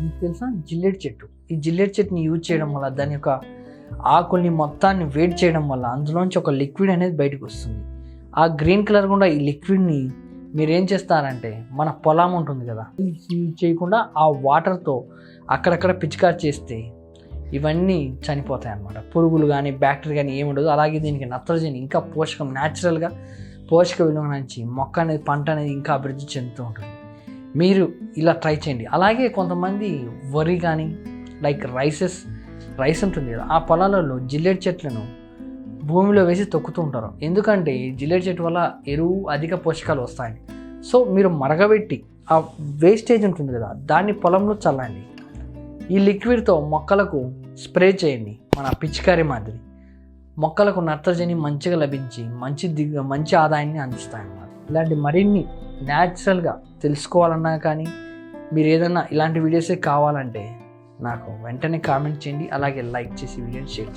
మీకు తెలుసా జిల్లెడ్ చెట్టు, ఈ జిల్లెడ్ చెట్టుని యూజ్ చేయడం వల్ల దాని యొక్క ఆకుల్ని మొత్తాన్ని వేడి చేయడం వల్ల అందులోంచి ఒక లిక్విడ్ అనేది బయటకు వస్తుంది. ఆ గ్రీన్ కలర్ కూడా ఈ లిక్విడ్ని మీరు ఏం చేస్తారంటే మన పొలం ఉంటుంది కదా, యూజ్ చేయకుండా ఆ వాటర్తో అక్కడక్కడ పిచికారి చేస్తే ఇవన్నీ చనిపోతాయి అన్నమాట. పురుగులు కానీ బ్యాక్టీరియా కానీ ఏముండదు. అలాగే దీనికి నత్రజని ఇంకా పోషకం న్యాచురల్గా పోషక విలువ నుంచి మొక్క అనేది పంట అనేది ఇంకా అభివృద్ధి చెందుతూ ఉంటుంది. మీరు ఇలా ట్రై చేయండి. అలాగే కొంతమంది వరి కానీ లైక్ రైస్ ఉంటుంది కదా, ఆ పొలాలలో జిల్లెడ్ చెట్లను భూమిలో వేసి తొక్కుతూ ఉంటారు. ఎందుకంటే ఈ జిల్లెడ్ చెట్టు వల్ల ఎరువు అధిక పోషకాలు వస్తాయని. సో మీరు మరగబెట్టి ఆ వేస్టేజ్ ఉంటుంది కదా దాన్ని పొలంలో చల్లండి. ఈ లిక్విడ్తో మొక్కలకు స్ప్రే చేయండి, మన పిచికారి మాదిరి. మొక్కలకు నత్రజని మంచిగా లభించి మంచి ఆదాయాన్ని అందిస్తాయన్నమాట. ఇలాంటి మరిన్ని న్యాచురల్గా తెలుసుకోవాలన్నా కానీ మీరు ఏదైనా ఇలాంటి వీడియోసే కావాలంటే నాకు వెంటనే కామెంట్ చేయండి. అలాగే లైక్ చేసి వీడియోని షేర్ చేయండి.